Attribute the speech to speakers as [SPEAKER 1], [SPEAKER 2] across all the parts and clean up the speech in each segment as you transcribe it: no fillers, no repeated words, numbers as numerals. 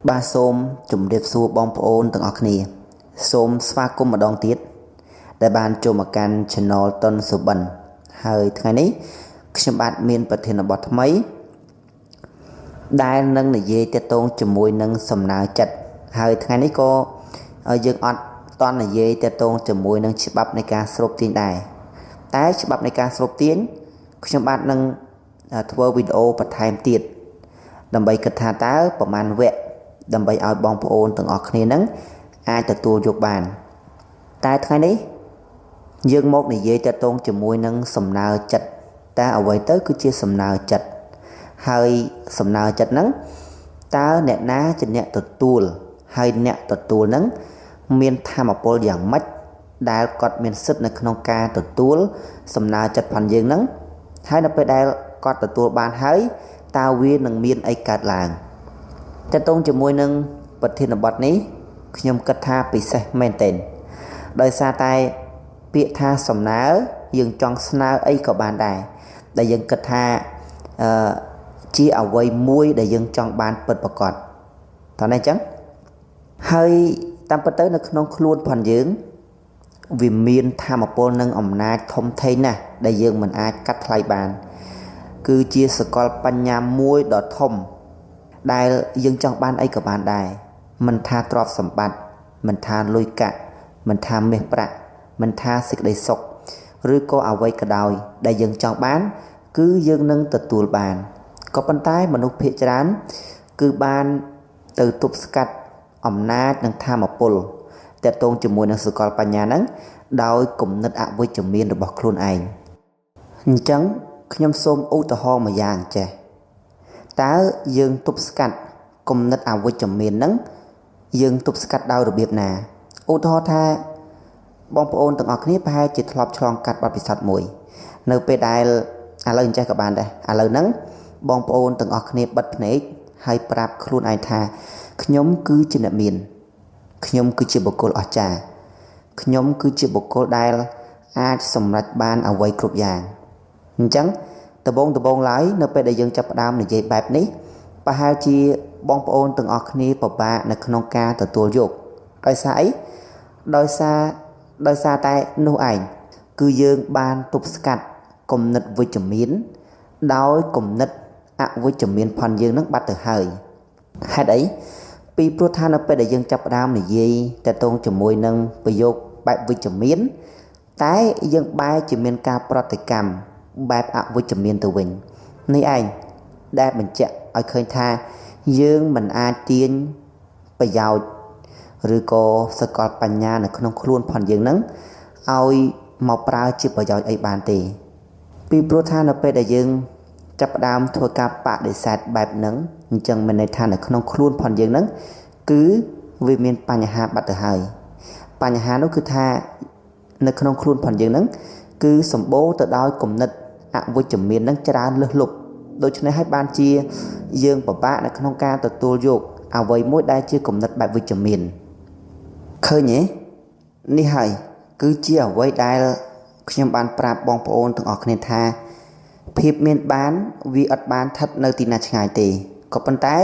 [SPEAKER 1] បាទសូមជម្រាបសួរបងប្អូនទាំងអស់គ្នាសូមស្វាគមន៍ម្ដងទៀតដែលបានចូលមកកាន់ Channel តុន Soben ហើយថ្ងៃនេះខ្ញុំបាទមានប្រធានបទថ្មីដែលនឹងនិយាយទាក់ទងជាមួយនឹងសំណើចិត្តហើយថ្ងៃនេះក៏យើងអត់តន់និយាយទាក់ទងជាមួយនឹងច្បាប់នៃការស្រូបទាញដែរតែច្បាប់នៃការស្រូបទាញខ្ញុំបាទនឹងធ្វើវីដេអូបន្ថែមទៀតដើម្បីគិតថាតើប្រមាណវគ្គដើម្បីឲ្យបងប្អូនទាំងអស់គ្នានឹងអាចទទួលយកបានតែថ្ងៃនេះយើងមកនិយាយទាក់ទងជាមួយនឹងសំណើចិត្តតើអ្វីទៅគឺជាសំណើចិត្តហើយសំណើចិត្តហ្នឹងតើអ្នកណាជាអ្នកទទួលហើយអ្នកទទួលហ្នឹងមានថាមពលយ៉ាងម៉េចដែលគាត់មានសិទ្ធិនៅក្នុងការទទួលសំណើចិត្តផងយើងហ្នឹងហើយនៅពេលដែលគាត់ទទួលបានហើយតើវានឹងមានអីកើតឡើងទាក់ទងជាមួយនឹងប្រធានបទនេះខ្ញុំគិតថាពិសេសមែនទែនដោយសារតែពាក្យថាសំណើយើងចង់ស្នើអីក៏បានដែរដែលយើងគិតថាជាអ្វីមួយដែលយើងចង់បានពិតប្រាកដតើនេះអញ្ចឹងហើយតាមពិតទៅនៅក្នុងខ្លួនផងយើងវាមានថាមពលនិងអំណាចធំធេងណាស់ដែលយើងមិនអាចកាត់ថ្លៃបានគឺជាសកលបញ្ញាមួយដ៏ធំដែលយើងចង់បានអីក៏បានដែរមិនថាទ្រព្យសម្បត្តិមិនថាលុយកាក់មិនថាមាសប្រាក់មិនថាសេចក្តីសុខឬក៏អ្វីក៏ដោយដែលយើងចង់បានគឺយើងនឹងទទួលបានក៏ប៉ុន្តែមនុស្សភាគច្រើនគឺបានទៅទប់ស្កាត់អំណាចនិងធម៌ពលទាក់ទងជាមួយនឹងសកលបញ្ញាហ្នឹងដោយគំនិតអវិជ្ជមានរបស់ខ្លួនឯងអញ្ចឹងខ្ញុំសូមឧទាហរណ៍មួយយ៉ាងចេះតើយើងទប់ស្កាត់គំនិតអវិជ្ជមានហ្នឹងយើងទប់ស្កាត់ដោយរបៀបណាឧទាហរណ៍ថាបងប្អូនទាំងអស់គ្នាប្រហែលជាធ្លាប់ឆ្លងកាត់បទពិសោធន៍មួយនៅពេលដែលឥឡូវអញ្ចេះក៏បានដែរឥឡូវហ្នឹងបងប្អូនទាំងអស់គ្នាបិទភ្នែកហើយប្រាប់ខ្លួនឯងថាខ្ញុំគឺជាអ្នកមានខ្ញុំគឺជាបុគ្គលអស្ចារ្យខ្ញុំគឺជាបុគ្គលដែលអាចសម្រេចបានអ្វីគ្រប់យ៉ាងអញ្ចឹងដំបូងឡើយនៅពេលដែលយើងចាប់ផ្ដើមនិយាយបែបនេះប្រហែលជាបងប្អូនទាំងអស់គ្នាពិបាកនៅក្នុងការទទួលយកដោយសារអីដោយសារតែនោះឯងគឺយើងបានទប់ស្កាត់គំនិតវិជ្ជមានដោយគំនិតអវិជ្ជមានផងយើងនឹងបាត់ទៅហើយហេតុអីពីព្រោះថានៅពេលដែលយើងចាប់ផ្ដើមនិយាយទាក់ទងជាមួយនឹងប្រយោគបែបវិជ្ជមានតែយើងបែរជាមានការប្រតិកម្មបែបអវិជ្ជមានទៅវិញនេះឯងដែលបញ្ជាក់ឲ្យឃើញថាយើងមិនអាចទាញប្រយោជន៍ឬក៏សកលបញ្ញានៅក្នុងខ្លួនផងយើងនឹងឲ្យមកប្រើជាប្រយោជន៍អីបានទេពីព្រោះថានៅពេលដែលយើងចាប់ផ្ដើមធ្វើការបដិសេធបែបហ្នឹងអញ្ចឹងមានន័យថានៅក្នុងខ្លួនផងយើងហ្នឹងគឺវាមានបញ្ហាបាត់ទៅហើយបញ្ហានោះគឺថានៅក្នុងខ្លួនផងយើងហ្នឹងគឺសម្បូរទៅដោយគំនិតអវិជ្ជមានហ្នឹងច្រើនលើសលប់ដូច្នេះហើយបានជាយើងពិបាកនៅក្នុងការទទួលយកអ្វីមួយដែលជាគំនិតបែបវិជ្ជមានឃើញទេនេះហើយគឺជាអ្វីដែលខ្ញុំបានប្រាប់បងប្អូនទាំងអស់គ្នាថាភាពមានបានវាអត់បានស្ថិតនៅទីណាឆ្ងាយទេក៏ប៉ុន្តែ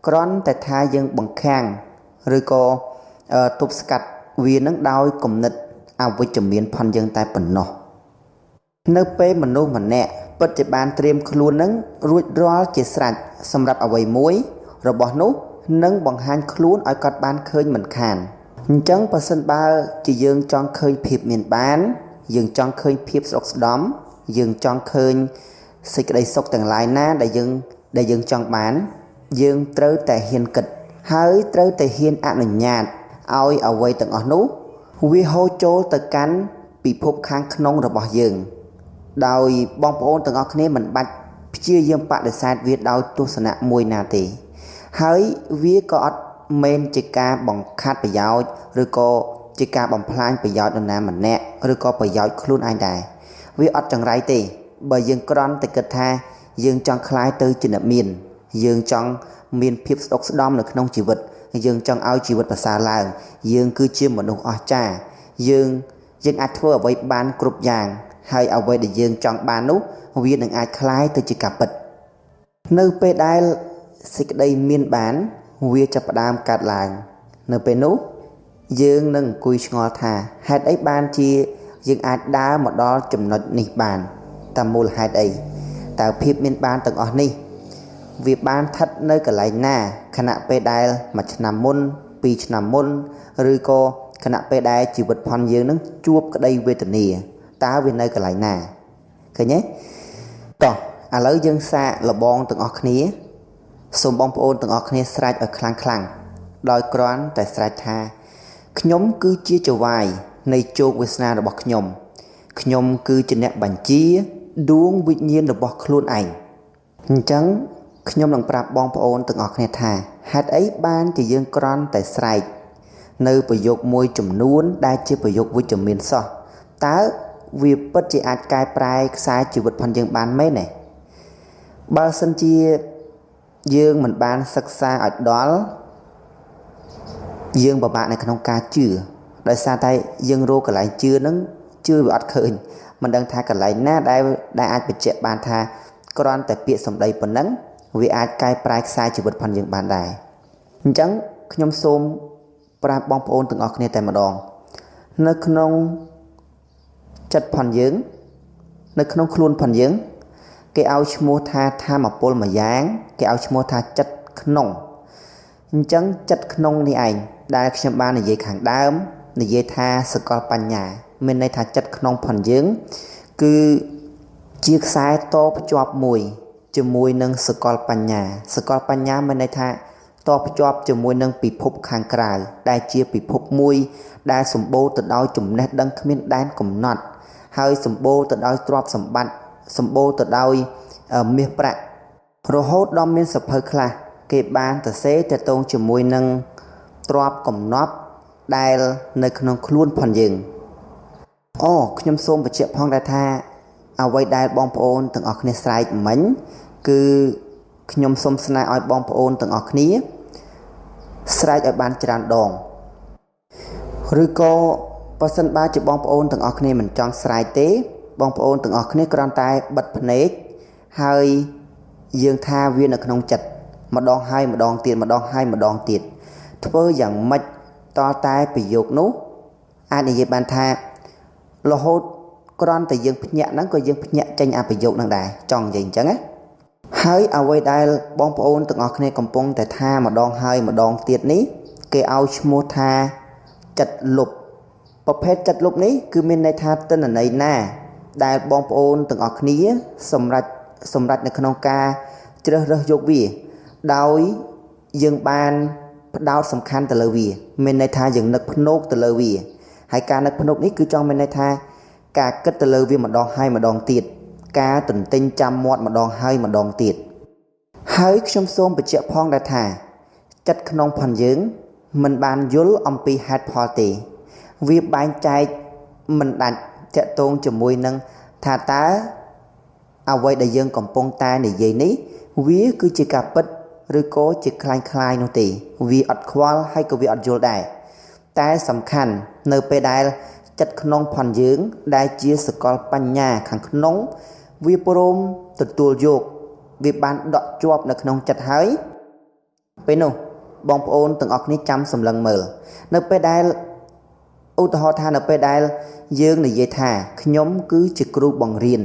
[SPEAKER 1] គ្រាន់តែថាយើងបង្ខាំងឬក៏ទប់ស្កាត់វានឹងដោយគំនិតអវិជ្ជមានផងយើងតែប៉ុណ្ណោះនៅពេលមនុស្សម្នាក់ពិតជាបានត្រៀមខ្លួននឹងរួចរាល់ជាស្រេចសម្រាប់អ្វីមួយរបស់នោះនឹងបង្ហាញខ្លួនឲ្យគាត់បានឃើញមិនខានអញ្ចឹងបើសិនបើជាយើងចង់ឃើញភាពមានបានយើងចង់ឃើញភាពស្រុកស្ដំយើងចង់ឃើញសេចក្តីសុខទាំងឡាយណាដែលយើងចង់បានយើងត្រូវតែហ៊ានគិតហើយត្រូវតែហ៊ានអនុញ្ញាតឲ្យអ្វីទាំងអស់នោះវាហូរចូលទៅកាន់ពិភពខាងក្នុងរបស់យើងដោយបងប្អូនទាំងអស់គ្នាមិនបាច់ព្យាយាមបដិសេធវាដោយទស្សនៈមួយណាទេហើយវាក៏អត់មែនជាការបង្ខាត់ប្រយោជន៍ឬក៏ជាការបំផ្លាញប្រយោជន៍នរណាម្នាក់ឬក៏ប្រយោជន៍ខ្លួនឯងដែរវាអត់ចង្រៃទេបើយើងគ្រាន់តែគិតថាយើងចង់ក្លាយទៅជាអ្នកមានយើងចង់មានភាពស្ដុកស្ដំនៅក្នុងជីវិតយើងចង់ឲ្យជីវិតប្រសើរឡើងយើងគឺជាមនុស្សអស្ចារ្យយើងអាចធ្វើអ្វីបានគ្រប់យ៉ាងហើយអ្វីដែលយើងចង់បាននោះវានឹងអាចក្លាយទៅជាការពិតនៅពេលដែលសេចក្តីមានបាន វាចាប់ផ្ដើមកាត់ឡើងនៅពេលនោះយើងនឹងអង្គុយឆ្ងល់ថាហេតុអីបានជាយើងអាចដើរមកដល់ចំណុចនេះបានតាមមូលហេតុអីតើភាពមានបានទាំងអស់នេះវាបានស្ថិតនៅកន្លែងណាខណៈពេលដែល1ឆ្នាំមុន2ឆ្នាំមុនឬក៏ខណៈពេលដែលជីវិតផុនយើងនឹងជួបក្តីវេទនាតើវានៅកន្លែងណាឃើញទេតោះឥឡូវយើងសាកលបងទាំងអស់គ្នាសូមបងប្អូនទាំងអស់គ្នាស្រែកឲ្យខ្លាំងៗដោយគ្រាន់តែស្រែកថាខ្ញុំគឺជាចៅហ្វាយនៃជោគវាសនារបស់ខ្ញុំគឺជាអ្នកបញ្ជាដួងវិញ្ញាណរបស់ខ្លួនឯងអញ្ចឹងខ្ញុំនឹងប្រាប់បងប្អូនទាំងអស់គ្នាថាហេតុអីបានជាយើងគ្រាន់តែស្រែកនៅប្រយោគមួយចំនួនដែលជាប្រយោគវិជ្ជមានសោះតើវាពិតជាអាចកែប្រែខ្សែជីវិតផងយើងបានមែនទេបើសិនជាយើងមិនបានសិក្សាឲ្យដល់យើងពិបាកនៅក្នុងការជឿដោយសារតែយើងរកកន្លែងជឿនឹងជឿវាអត់ឃើញមិនដឹងថាកន្លែងណាដែលអាចបញ្ជាក់បានថាគ្រាន់តែពាក្យសម្ដីប៉ុណ្ណឹងវាអាចកែប្រែខ្សែជីវិតផងយើងបានដែរអញ្ចឹងខ្ញុំសូមប្រាប់បងប្អូនទាំងអស់គ្នាតែម្ដងនៅក្នុងចិត្តផងយើងនៅក្នុងខ្លួនផងយើងគេឲ្យឈ្មោះថាធម្មពលមួយយ៉ាងគេឲ្យឈ្មោះថាចិត្តក្នុងអញ្ចឹងចិត្តក្នុងនេះឯងដែលខ្ញុំបាននិយាយខាងដើមនិយាយថាសកលបញ្ញាមានន័យថាចិត្តក្នុងផងយើងគឺជាខ្សែតភ្ជាប់មួយជាមួយនឹងសកលបញ្ញាមានន័យថាតភ្ជាប់ជាមួយនឹងពិភពខាងក្រៅដែលជាពិភពមួយដែលសម្បូរទៅដោយចំណេះដឹងគ្មានដែនកំណត់ហើយសម្បូរទៅដោយទ្រព្យសម្បត្តិសម្បូរទៅដោយមាសប្រាក់រហូតដល់មានសភៅខ្លះគេបានសរសេរទាក់ទងជាមួយនឹងទ្រព្យកំណត់ដែលនៅក្នុងខ្លួនផងយើងខ្ញុំសូមបញ្ជាក់ផងដែរថាអ្វីដែលបងប្អូនទាំងអស់គ្នាស្រែកមិញគឺខ្ញុំសូមស្នើឲ្យបងប្អូនទាំងអស់គ្នាស្រែកឲ្យបានច្រើនដងឬក៏បើសិនបើជាបងប្អូនទាំងអស់គ្នាមិនចង់ស្រែកទេបងប្អូនទាំងអស់គ្នាគ្រាន់តែបិទភ្នែកហើយយើងថាវានៅក្នុងចិត្តម្ដងហើយម្ដងទៀតធ្វើយ៉ាងម៉េចតតែប្រយោគនោះអាចនិយាយបានថារហូតគ្រាន់តែយើងភ្ញាក់ហ្នឹងក៏យើងភ្ញាក់ចេញអាប្រយោគហ្នឹងដែរចង់និយាយអញ្ចឹងណាហើយអ្វីដែលបងប្អូនទាំងអស់គ្នាកំពុងតែថាម្ដងហើយម្ដងទៀតនេះគេឲ្យឈ្មោះថាចិត្តលុបប្រភេទចិត្តលុបនេះគឺមានន័យថាទិន្នន័យណាដែលបងប្អូនទាំងអស់គ្នាសម្រាប់នៅក្នុងការជ្រើសរើសយកវាដោយយើងបានផ្ដោតសំខាន់ទៅលើវាមានន័យថាយើងនឹកភ្នោកទៅលើវាហើយការនឹកភ្នោកនេះគឺចង់មានន័យថាការគិតទៅលើវាម្ដងហើយម្ដងទៀតការទន្ទិញចាំមាត់ម្ដងហើយម្ដងទៀតហើយខ្ញុំសូមបញ្ជាក់ផងដែរថាចិត្តក្នុងផងយើងមិនបានយល់អំពីហេតុផលទេវាបែងចែកមិនដាច់តាក់ទងជាមួយនឹងថាតើអ្វីដែលយើងកំពុងតែនិយាយនេះវាគឺជាការពិតឬក៏ជាคล้ายៗនោះទេវាអត់ខ្វល់ហើយក៏វាអត់យល់ដែរតែសំខាន់នៅពេលដែលចិត្តក្នុងផងយើងដែលជាសកលបញ្ញាខាងក្នុងវាព្រមទទួលយកវាបានដកជាប់នៅក្នុងចិត្តហើយពេលនោះបងប្អូនទាំងអស់គ្នាចាំសម្លឹងមើលនៅពេលដែលឧទាហរណ៍ថានៅពេលដែលយើងនិយាយថាខ្ញុំគឺជាគ្រូបង្រៀន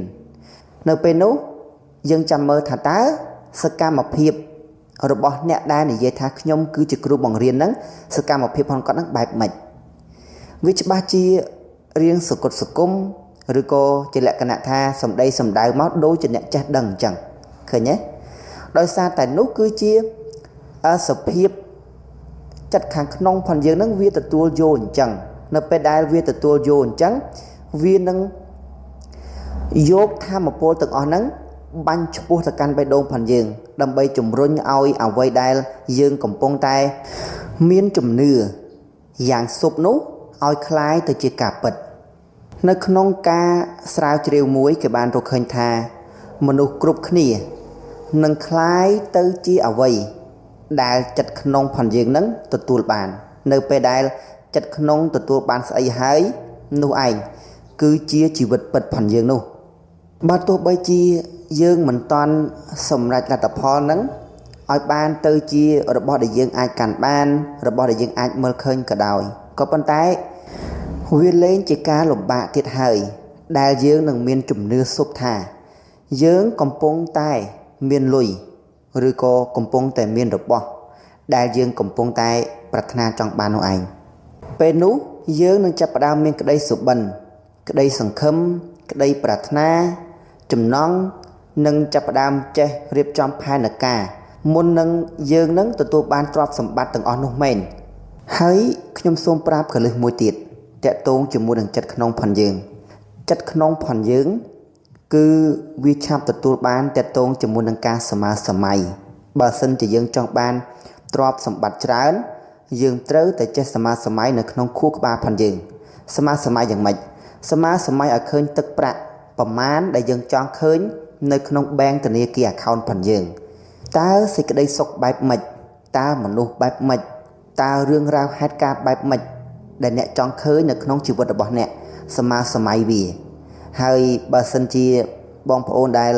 [SPEAKER 1] នៅពេលនោះយើងចាំមើលថាតើសកម្មភាពរបស់អ្នកដែលនិយាយថាខ្ញុំគឺជាគ្រូបង្រៀនហ្នឹងសកម្មភាពផងគាត់ហ្នឹងបែបម៉េចវាច្បាស់ជារៀងសកត់សគុំឬក៏ជាលក្ខណៈថាសម្ដីសម្ដៅមកដូចជាអ្នកចេះដឹងអញ្ចឹងឃើញទេដោយសារតែនោះគឺជាសភាពចិត្តខាងក្នុងផងយើងហ្នឹងវាទទួលយកអញ្ចឹងនៅពេលដែលវាទទួលយកអញ្ចឹងវានឹងយកធម៌ពលទាំងអស់ហ្នឹងបាញ់ឆ្ពោះទៅកាន់បេះដូងផងយើងដើម្បីជំរុញឲ្យអ្វីដែលយើងកំពុងតែមានជំនឿយ៉ាងសុបនោះឲ្យคล้ายទៅជាការពិតនៅក្នុងការស្រាវជ្រាវមួយគេបានរកឃើញថាមនុស្សគ្រប់គ្នានឹងคล้ายទៅជាអ្វីដែលចិត្តក្នុងផងយើងនឹងទទួលបាននៅពេលដែលចិត្តក្នុងទទួលបានស្អីហើយនោះឯងគឺជាជីវិតពិតផងយើងនោះបើទោះបីជាយើងមិនតាន់សម្រេចលទ្ធផលហ្នឹង ឲ្យបានទៅជារបស់ដែលយើងអាចកាន់បានរបស់ដែលយើងអាចមើលឃើញក៏ដោយក៏ប៉ុន្តែវាលែងជាការលំបាកទៀតហើយដែលយើងនឹងមានជំនឿសុបថាយើងកំពុងតែមានលុយឬក៏កំពុងតែមានរបស់ដែលយើងកំពុងតែប្រាថ្នាចង់បាននោះឯងពេលនោះយើងនឹងចាប់ផ្ដើមមានក្តីសុបិនក្តីសង្ឃឹមក្តីប្រាថ្នាចំណង់នឹងចាប់ផ្ដើមចេះរៀបចំផែនការមុននឹងយើងនឹងទទួលបានទ្រព្យសម្បត្តិទាំងអស់នោះមែនហើយខ្ញុំសូមប្រាប់កលឹះមួយទៀតតាក់ទងជាមួយនឹងចិត្តក្នុងផងយើងចិត្តក្នុងផងយើងគឺវាឆាប់ទទួលបានតាក់ទងជាមួយនឹងការសមាសម័យបើសិនជាយើងចង់បានទ្រព្យសម្បត្តិច្រើនយើងត្រូវតែចេះសមាសម័យនៅក្នុងខួរក្បាលផងយើងសមាសម័យយ៉ាងម៉េចសមាសម័យឲ្យឃើញទឹកប្រាក់ប្រមាណដែលយើងចង់ឃើញនៅក្នុងបែងធនាគារ account ផងយើងតើសេចក្តីសុខបែបម៉េចតើមនុស្សបែបម៉េចតើរឿងរ៉ាវហេតុការណ៍បែបម៉េចដែលអ្នកចង់ឃើញនៅក្នុងជីវិតរបស់អ្នកសមាសម័យវាហើយបើសិនជាបងប្អូនដែល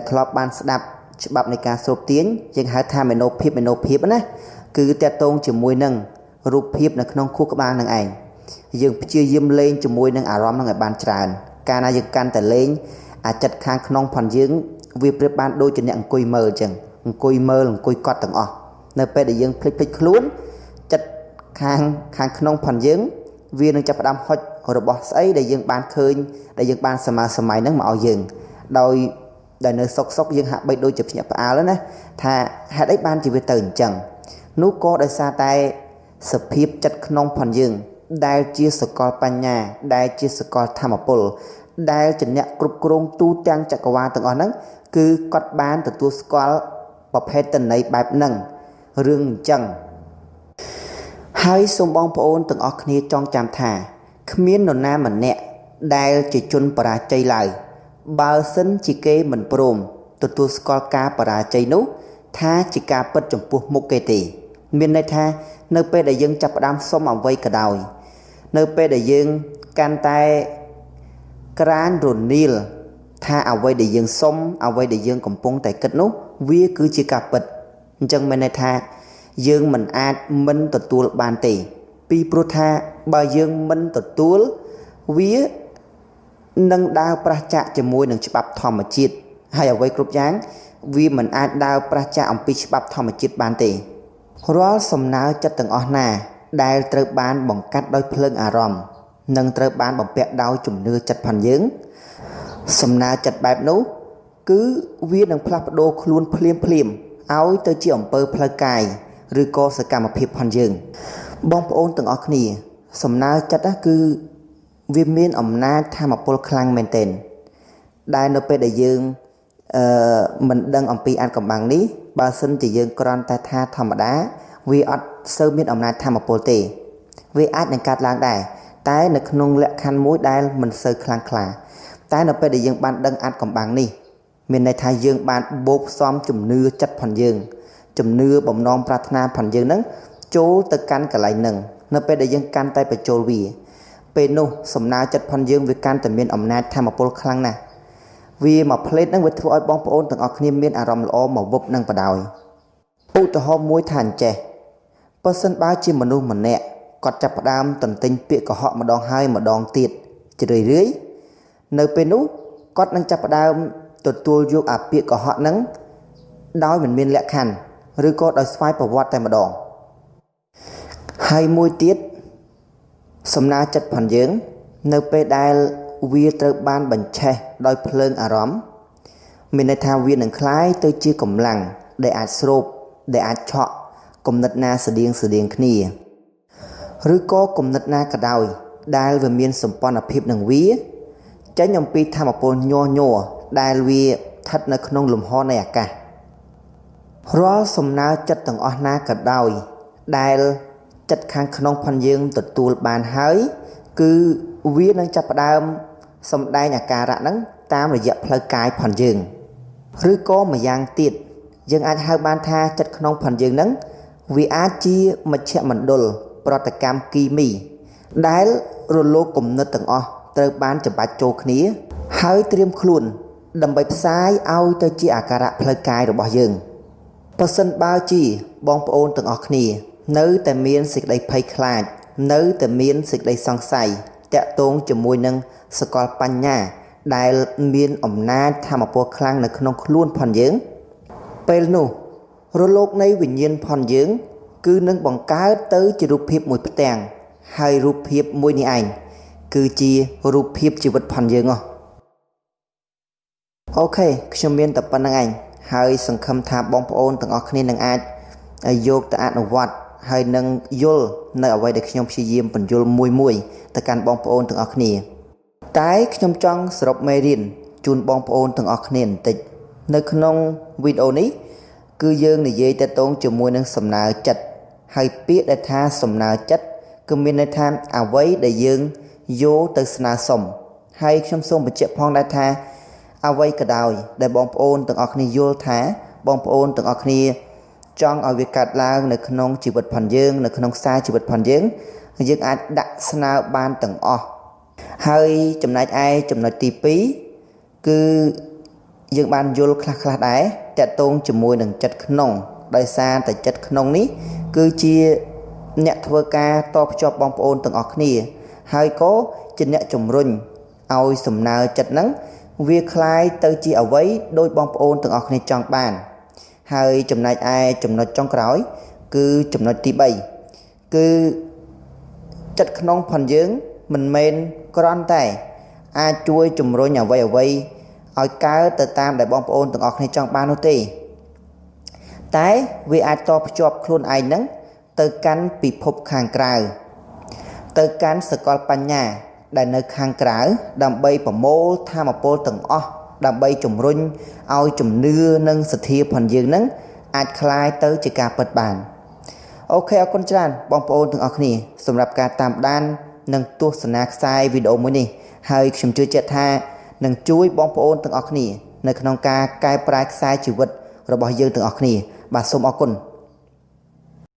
[SPEAKER 1] ធ្លាប់បានស្ដាប់ច្បាប់នៃការស្រូបទាញយើងហៅថាមេណូភាពណាគឺតាក់ទងជាមួយនឹងរូបភាពនៅក្នុងខួរក្បាលនឹងឯងយើងព្យាយាមលេងជាមួយនឹងអារម្មណ៍នឹងឲ្យបានច្រើនកាលណាយើងកាន់តែលេងអាចិត្តខាងក្នុងផងយើងវាប្រៀបបានដូចជាអ្នកអង្គុយមើលអញ្ចឹងអង្គុយមើលអង្គុយកត់ទាំងអស់នៅពេលដែលយើងភ្លេចខ្លួនចិត្តខាងក្នុងផងយើងវានឹងចាប់ផ្ដើមហុចរបស់ស្អីដែលយើងបានឃើញដែលយើងបានសមាសម័យហ្នឹងមកឲ្យយើងដោយដែលនៅសុកយើងហាក់បីដូចជាភ្ញាក់ផ្អើលណាថាហេតុអីបានជាវាទៅអញ្ចឹងនោះក៏ដោយសារតែសភាពចិត្តក្នុងផងយើងដែលជាសកលបញ្ញាដែលជាសកលធម្មពលដែលជាអ្នកគ្រប់គ្រងទូទាំងចក្រវាឡទាំងអស់ហ្នឹងគឺគាត់បានទទួលស្គាល់ប្រភេទតន័យបែបហ្នឹងរឿងអញ្ចឹងហើយសូមបងប្អូនទាំងអស់គ្នាចងចាំថាគ្មាននរណាម្នាក់ដែលជាជនបរាជ័យឡើយបើសិនជាគេមិនព្រមទទួលស្គាល់ការបរាជ័យនោះថាជាការពិតចំពោះមុខគេទេមានន័យថានៅពេលដែលយើងចាប់ផ្ដើមសុំអ្វីក៏ដោយនៅពេលដែលយើងកាន់តែក្រានរនីលថាអ្វីដែលយើងសុំអ្វីដែលយើងកំពុងតែគិតនោះវាគឺជាការពិតអញ្ចឹងមានន័យថាយើងមិនអាចមិនទទួលបានទេពីព្រោះថាបើយើងមិនទទួលវានឹងដើរប្រឆាចជាមួយនឹងច្បាប់ធម្មជាតិហើយអ្វីគ្រប់យ៉ាងវាមិនអាចដើរប្រឆាចអំពីច្បាប់ធម្មជាតិបានទេរាល់សំណើចិត្តទាំងអស់ណាដែលត្រូវបានបង្កាត់ដោយភ្លើងអារម្មណ៍និងត្រូវបានបំពាក់ដោយជំនឿចិត្តផងយើងសំណើចិត្តបែបនោះគឺវានឹងផ្លាស់ប្ដូរខ្លួនភ្លាមឲ្យទៅជាអំពើផ្លូវកាយឬក៏សកម្មភាពផងយើងបងប្អូនទាំងអស់គ្នាសំណើចិត្តគឺវាមានអំណាចធម៌ពលខ្លាំងមែនទែនដែលនៅពេលដែលយើងមិនដឹងអំពីអាចកំបាំងនេះបើសិនជាយើងគ្រាន់តែថាធម្មតាវាអត់សូវមានអំណាចធម៌ពលទេវាអាចនឹងកាត់ឡើងដែរតែនៅក្នុងលក្ខខណ្ឌមួយដែលមិនសូវខ្លាំងក្លាតែនៅពេលដែលយើងបានដឹងអាចកំបាំងនេះមានន័យថាយើងបានបូកផ្សំជំនឿចិត្តផងយើងជំនឿបំណងប្រាថ្នាផងយើងនឹងចូលទៅកាន់កន្លែងហ្នឹងនៅពេលដែលយើងកាន់តែបញ្ចូលវាពេលនោះសំណើចិត្តផងយើងវាកាន់តែមានអំណាចធម៌ពលខ្លាំងណាស់វាមកផ្លេតហ្នឹងវាធ្វើឲ្យបងប្អូនទាំងអស់គ្នាមានអារម្មណ៍ល្អមកវឹបនឹងបដ ாய் ឧទាហរណ៍មួយថាអញ្ចេះបើសិនបើជាមនុស្សម្នាក់គាត់ចាប់ផ្ដើមទន្ទិញពាក្យកុហកម្ដងហើយម្ដងទៀតជារឿយនៅពេលនោះគាត់នឹងចាប់ផ្ដើមទទួលយកអាពាក្យកុហកហ្នឹងដោយមិនមានលក្ខខណ្ឌឬក៏ដោយស្វ័យប្រវត្តិតែម្ដងហើយមួយទៀតសំណើចិត្តផងយើងនៅពេលដែលវាត្រូវបានបញ្ឆេះដោយភ្លើងអារម្មណ៍មានន័យថាវានឹងคล้ายទៅជាកម្លាំងដែលអាចស្រូបដែលអាចឆក់គំនិតណាស្តៀងគ្នាឬក៏គំនិតណាក៏ដោយដែលវាមានសម្ព័ន្ធភាពនឹងវាចេញអំពីធម៌ពលញ័រដែលវាស្ថិតនៅក្នុងលំហនៃអាកាសរាល់សំណើចិត្តទាំងអស់ណាក៏ដោយដែលចិត្តខាងក្នុងផងយើងទទួលបានហើយគឺវានឹងចាប់ផ្ដើមសម្ដែងអាការៈហ្នឹងតាមរយៈផ្លូវកាយផងយើងឬក៏ម្យ៉ាងទៀតយើងអាចហៅបានថាចិត្តក្នុងផងយើងហ្នឹងវាអាចជាមជ្ឈមណ្ឌលប្រតិកម្មគីមីដែលរលកគំនិតទាំងអស់ត្រូវបានចម្បាច់ចូលគ្នាហើយត្រៀមខ្លួនដើម្បីផ្សាយឲ្យទៅជាអាការៈផ្លូវកាយរបស់យើង បើសិនបើជាបងប្អូនទាំងអស់គ្នានៅតែមានសេចក្តីភ័យខ្លាចនៅតែមានសេចក្តីសង្ស័យតាក់ទងជាមួយនឹងសកលបញ្ញាដែលមានអំណាចធម៌ពលខ្លាំងនៅក្នុងខ្លួនផងយើងពេលនោះរលកនៃវិញ្ញាណផងយើងគឺនឹងបង្កើតទៅជារូបភាពមួយផ្ទាំងហើយរូបភាពមួយនេះឯងគឺជារូបភាពជីវិតផងយើងអូខេខ្ញុំមានតែប៉ុណ្្នឹងឯងហើយសង្ឃឹមថាបងប្អូនទាំងអស់គ្នានឹងអាចយកទៅអនុវត្តហើយនឹងយល់នៅអ្វីដែលខ្ញុំព្យាយាមបញ្យល់មួយទៅកាន់បងប្អូនទាំងអស់គ្នាតែខ្ញុំចង់សរុបមេរៀនជូនបងប្អូនទាំងអស់គ្នាបន្តិចនៅក្នុងវីដេអូនេះគឺយើងនិយាយទាក់ទងជាមួយនឹងសំណើចិត្តហើយពាក្យដែលថាសំណើចិត្តគឺមានន័យថាអ្វីដែលយើងយកទៅស្នើសុំហើយខ្ញុំសូមបញ្ជាក់ផងដែរថាអ្វីក៏ដោយដែលបងប្អូនទាំងអស់គ្នាយល់ថាបងប្អូនទាំងអស់គ្នាចង់ឲ្យវាកាត់ឡើងនៅក្នុងជីវិតផងយើងនៅក្នុងខ្សែជីវិតផងយើងអាចដាក់ស្នើបានទាំងអស់ហើយចំណែកឯចំណុចទី2គឺយើងបានយល់ខ្លះដែរតាក់ទងជាមួយនឹងចិត្តក្នុងដោយសារតែចិត្តក្នុងនេះគឺជាអ្នកធ្វើការតភ្ជាប់បងប្អូនទាំងអស់គ្នាហើយក៏ជាអ្នកជំរុញឲ្យសំណើចិត្តហ្នឹងវាคล้ายទៅជាអ្វីដោយបងប្អូនទាំងអស់គ្នាចង់បានហើយចំណែកឯចំណុចចុងក្រោយគឺចំណុចទី3គឺចិត្តក្នុងផងយើងមិនមែនគ្រាន់តែអាចជួយជំរុញអ្វីឲ្យកើតទៅតាមដែលបងប្អូនទាំងអស់គ្នាចង់បាននោះទេតែវាអាចតភ្ជាប់ខ្លួនឯងហ្នឹងទៅកាន់ពិភពខាងក្រៅទៅកាន់សកលបញ្ញាដែលនៅខាងក្រៅដើម្បីប្រមូលធម៌ពលទាំងអស់ដើម្បីជំរុញឲ្យជំនឿនិងសទ្ធាផងយើងហ្នឹងអាចคล้ายទៅជាការពិតបានអូខេអរគុណច្រើនបងប្អូនទាំងអស់គ្នាសម្រាប់ការតាមដាននិងទស្សនាខ្សែវីដេអូមួយនេះហើយខ្ញុំជឿជាក់ថានឹងជួយបងប្អូនទាំងអស់គ្នានៅក្នុងការកែប្រែខ្សែជីវិតរបស់យើងទាំងអស់គ្នាបាទសូមអរគុណ